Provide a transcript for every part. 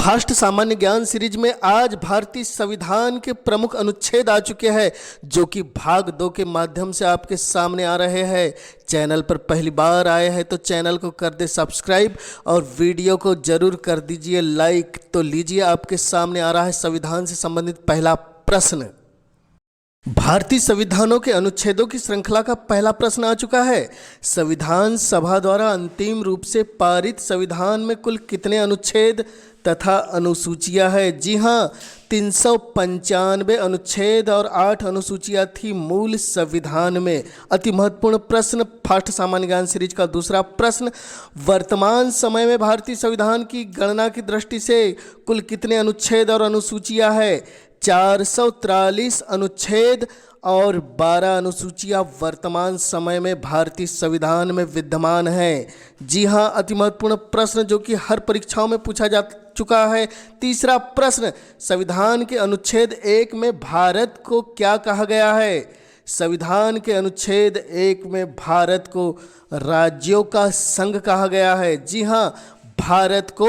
Fast सामान्य ज्ञान series में आज भारतीय संविधान के प्रमुख अनुच्छेद आ चुके हैं जो कि भाग 2 के माध्यम से आपके सामने आ रहे हैं। चैनल पर पहली बार आए हैं तो चैनल को कर दे सब्सक्राइब और वीडियो को जरूर कर दीजिए लाइक। तो लीजिए, आपके सामने आ रहा है संविधान से संबंधित पहला प्रश्न। भारतीय संविधानों के अनुच्छेदों की श्रृंखला का पहला प्रश्न आ चुका है। संविधान सभा द्वारा अंतिम रूप से पारित संविधान में कुल कितने अनुच्छेद तथा अनुसूचियां हैं? जी हाँ, 395 अनुच्छेद और 8 अनुसूचियां थी मूल संविधान में। अति महत्वपूर्ण प्रश्न, फास्ट सामान्य ज्ञान सीरीज का दूसरा प्रश्न। वर्तमान समय में भारतीय संविधान की गणना की दृष्टि से कुल कितने अनुच्छेद और अनुसूचियां हैं? 443 अनुच्छेद और 12 अनुसूचियां वर्तमान समय में भारतीय संविधान में विद्यमान हैं। जी हाँ, अति महत्वपूर्ण प्रश्न जो कि हर परीक्षाओं में पूछा जा चुका है। तीसरा प्रश्न, संविधान के अनुच्छेद 1 में भारत को क्या कहा गया है? संविधान के अनुच्छेद 1 में भारत को राज्यों का संघ कहा गया है। जी हाँ, भारत को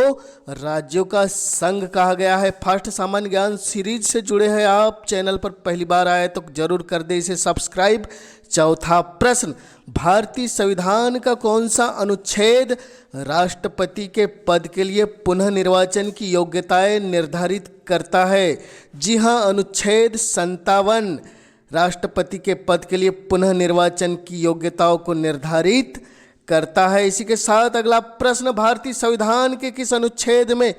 राज्यों का संघ कहा गया है। फास्ट सामान्य ज्ञान सीरीज से जुड़े हैं आप, चैनल पर पहली बार आए तो जरूर कर दे इसे सब्सक्राइब। चौथा प्रश्न, भारतीय संविधान का कौन सा अनुच्छेद राष्ट्रपति के पद के लिए पुनः निर्वाचन की योग्यताएं निर्धारित करता है? जी हाँ, अनुच्छेद 57 राष्ट्रपति के पद के लिए पुनः निर्वाचन की योग्यताओं को निर्धारित करता है। इसी के साथ अगला प्रश्न, भारतीय संविधान के किस अनुच्छेद में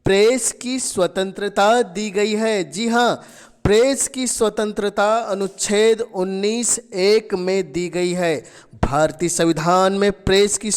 प्रेस की स्वतंत्रता दी गई है? जी हाँ, प्रेस की स्वतंत्रता अनुच्छेद 19(1) में दी गई है। भारतीय संविधान में प्रेस की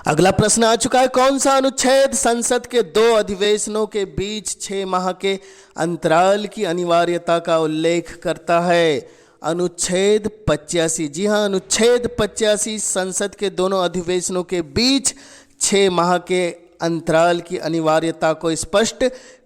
अगला प्रश्न आ चुका है, कौन सा अनुच्छेद संसद के 2 अधिवेशनों के बीच 6 माह के अंतराल की अनिवार्यता का उल्लेख करता है? अनुच्छेद 85। जी हाँ, अनुच्छेद 85 संसद के दोनों अधिवेशनों के बीच 6 माह के अंतराल की अनिवार्यता को स्पष्ट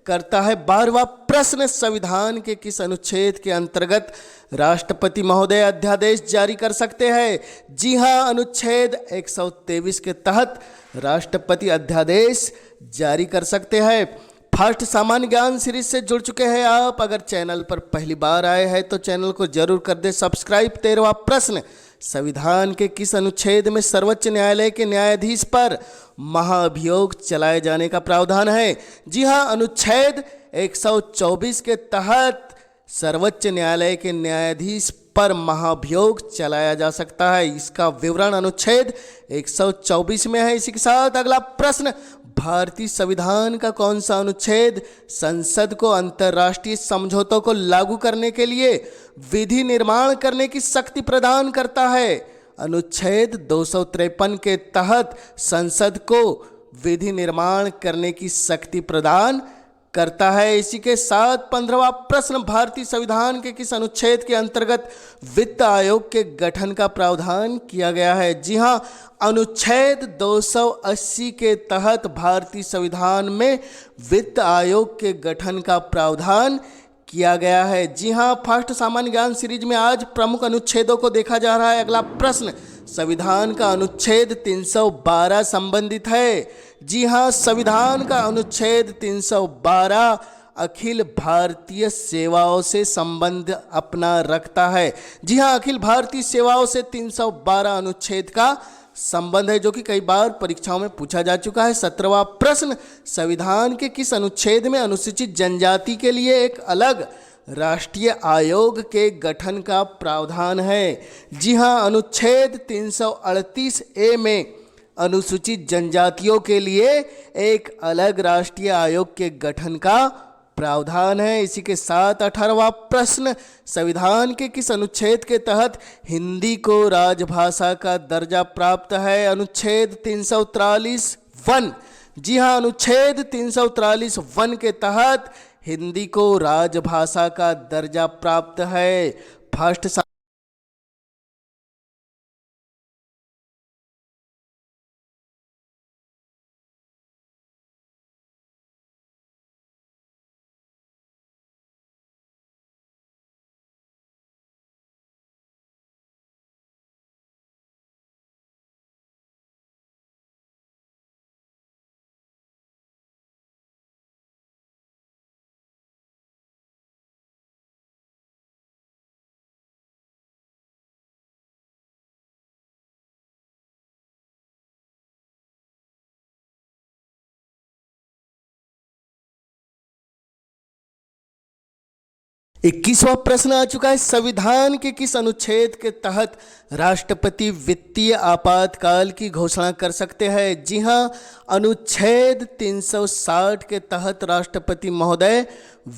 करता है। 12वां प्रश्न, संविधान के किस अनुच्छेद के अंतर्गत राष्ट्रपति महोदय अध्यादेश जारी कर सकते हैं? जी हाँ, अनुच्छेद 123 के तहत राष्ट्रपति अध्यादेश जारी कर सकते हैं। फास्ट सामान्य ज्ञान सीरीज से जुड़ चुके हैं आप, अगर चैनल पर पहली बार आए हैं तो चैनल को जरूर कर दे सब्सक्राइब। 13वां प्रश्न, संविधान के किस अनुच्छेद में सर्वोच्च न्यायालय के न्यायाधीश पर महाभियोग चलाए जाने का प्रावधान है? जी हाँ, अनुच्छेद 124 के तहत सर्वोच्च न्यायालय के न्यायाधीश पर महाभियोग चलाया जा सकता है। इसका विवरण अनुच्छेद 124 में है। इसी के साथ अगला प्रश्न, भारतीय संविधान का कौन सा अनुच्छेद संसद को अंतर्राष्ट्रीय समझौतों को लागू करने के लिए विधि निर्माण करने की शक्ति प्रदान करता है? अनुच्छेद 253 के तहत संसद को विधि निर्माण करने की शक्ति प्रदान करता है। इसी के साथ 15वां प्रश्न, भारतीय संविधान के किस अनुच्छेद के अंतर्गत वित्त आयोग के गठन का प्रावधान किया गया है? जी हां, अनुच्छेद 280 के तहत भारतीय संविधान में वित्त आयोग के गठन का प्रावधान किया गया है। जी हां, फर्स्ट सामान्य ज्ञान सीरीज में आज प्रमुख अनुच्छेदों को देखा जा रहा है। अगला प्रश्न, संविधान का अनुच्छेद 312 संबंधित है। जी हां, संविधान का अनुच्छेद 312 अखिल भारतीय सेवाओं से संबंध अपना रखता है। जी हां, अखिल भारतीय सेवाओं से 312 अनुच्छेद का संबंध है, जो कि कई बार परीक्षाओं में पूछा जा चुका है। 17वां प्रश्न, संविधान के किस अनुच्छेद में अनुसूचित जनजाति के लिए एक अलग राष्ट्रीय आयोग के गठन का प्रावधान है? जी हां, अनुच्छेद 338 ए में अनुसूचित जनजातियों के लिए एक अलग राष्ट्रीय आयोग के गठन का प्रावधान है। इसी के साथ 18वां प्रश्न, संविधान के किस अनुच्छेद के तहत हिंदी को राजभाषा का दर्जा प्राप्त है? अनुच्छेद 343 वन। जी हां, अनुच्छेद 343 वन के तहत हिंदी को राजभाषा का दर्जा प्राप्त है। फर्स्ट इक्कीसवां प्रश्न आ चुका है, संविधान के किस अनुच्छेद के तहत राष्ट्रपति वित्तीय आपातकाल की घोषणा कर सकते हैं? जी हां, अनुच्छेद 360 के तहत राष्ट्रपति महोदय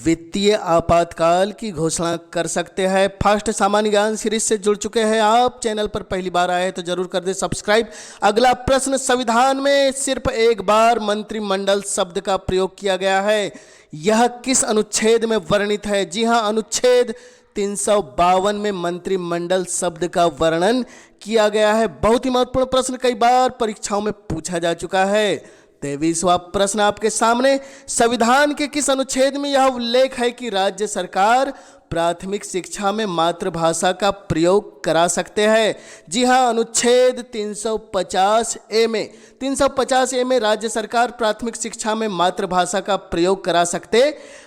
वित्तीय आपातकाल की घोषणा कर सकते हैं। फर्स्ट सामान्य ज्ञान सीरीज से जुड़ चुके हैं आप, चैनल पर पहली बार आए तो जरूर कर दे सब्सक्राइब। अगला प्रश्न, संविधान में सिर्फ एक बार मंत्रिमंडल शब्द का प्रयोग किया गया है, यह किस अनुच्छेद में वर्णित है? जी हां, अनुच्छेद 352 में मंत्रिमंडल शब्द का वर्णन किया गया है। बहुत ही महत्वपूर्ण प्रश्न, कई बार परीक्षाओं में पूछा जा चुका है। 23वां प्रश्न आपके सामने, संविधान के किस अनुच्छेद में यह उल्लेख है कि राज्य सरकार प्राथमिक शिक्षा में मातृभाषा का प्रयोग करा सकते हैं? जी हां, अनुच्छेद 350 ए में 350 ए में राज्य सरकार प्राथमिक शिक्षा में मातृभाषा का प्रयोग करा सकते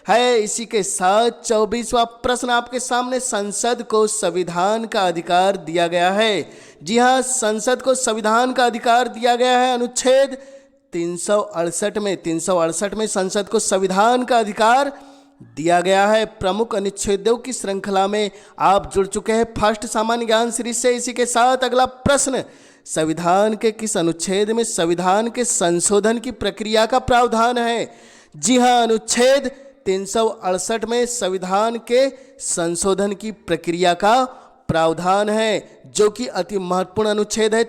हैं। इसी के साथ 24वां प्रश्न आपके सामने, संसद को संविधान का अधिकार दिया गया है। जी हां, संसद को संविधान का अधिकार दिया गया है। अनुच्छेद 368 में संसद को संविधान का अधिकार दिया गया है। प्रमुख अनुच्छेदों की श्रृंखला में आप जुड़ चुके हैं फर्स्ट सामान्य ज्ञान सीरीज से। इसी के साथ अगला प्रश्न, संविधान के किस अनुच्छेद में संविधान के संशोधन की प्रक्रिया का प्रावधान है? जी हां, अनुच्छेद 368 में संविधान के संशोधन की प्रक्रिया का प्रावधान है, जो कि अति महत्वपूर्ण अनुच्छेद है।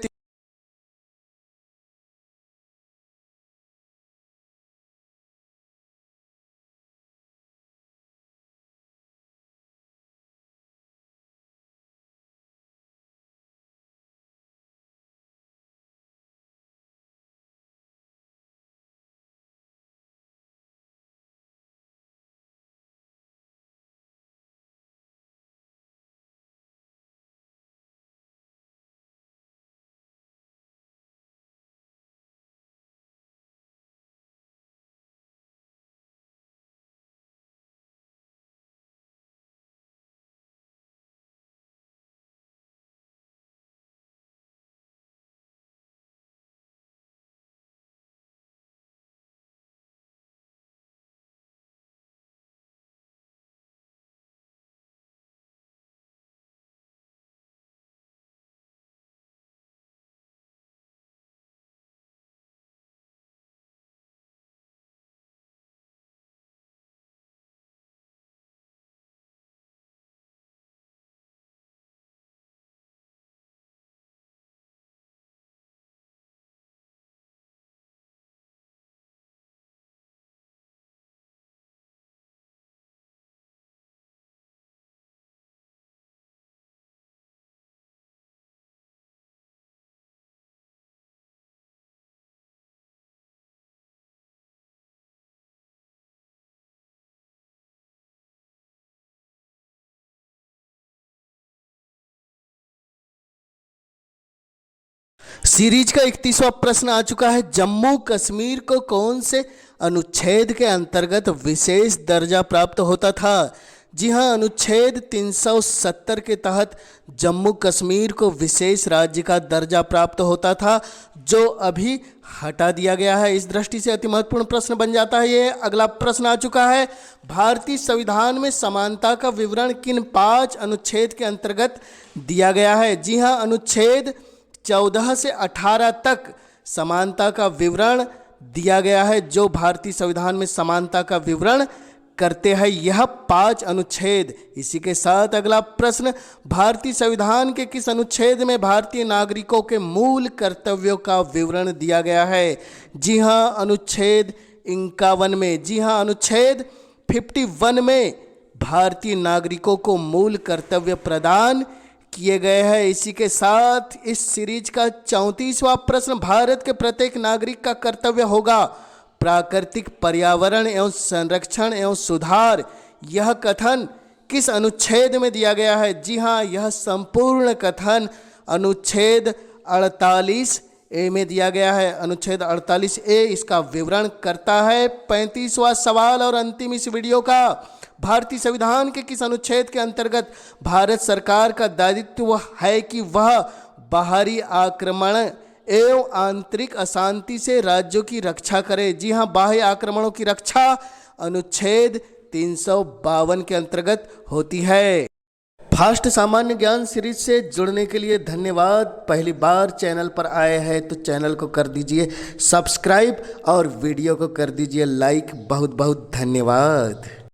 सीरीज का 31वां प्रश्न आ चुका है। जम्मू कश्मीर को कौन से अनुच्छेद के अंतर्गत विशेष दर्जा प्राप्त होता था? जी हां, अनुच्छेद 370 के तहत जम्मू कश्मीर को विशेष राज्य का दर्जा प्राप्त होता था, जो अभी हटा दिया गया है। इस दृष्टि से अति महत्वपूर्ण प्रश्न बन जाता है ये। अगला प्रश्न आ चुका है, भारतीय संविधान में समानता का विवरण किन 5 अनुच्छेद के अंतर्गत दिया गया है? जी हां, अनुच्छेद 14 से 18 तक समानता का विवरण दिया गया है, जो भारतीय संविधान में समानता का विवरण करते हैं यह 5 अनुच्छेद। इसी के साथ अगला प्रश्न, भारतीय संविधान के किस अनुच्छेद में भारतीय नागरिकों के मूल कर्तव्यों का विवरण दिया गया है? जी हां, अनुच्छेद 51 में। जी हां, अनुच्छेद 51 में भारतीय नागरिकों को मूल कर्तव्य प्रदान किए गए हैं। इसी के साथ इस सीरीज का 34वां प्रश्न, भारत के प्रत्येक नागरिक का कर्तव्य होगा प्राकृतिक पर्यावरण एवं संरक्षण एवं सुधार। यह कथन किस अनुच्छेद में दिया गया है? जी हां, यह संपूर्ण कथन अनुच्छेद 48A में दिया गया है। अनुच्छेद 48A इसका विवरण करता है। 35वां सवाल और अंतिम इस वीडियो का, भारतीय संविधान के किस अनुच्छेद के अंतर्गत भारत सरकार का दायित्व है कि वह बाहरी आक्रमण एवं आंतरिक अशांति से राज्यों की रक्षा करे? जी हां, बाह्य आक्रमणों की रक्षा अनुच्छेद 352 के अंतर्गत होती है। फास्ट सामान्य ज्ञान सीरीज से जुड़ने के लिए धन्यवाद। पहली बार चैनल पर आए हैं तो चैनल को कर दीजिए सब्सक्राइब और वीडियो को कर दीजिए लाइक। बहुत बहुत धन्यवाद।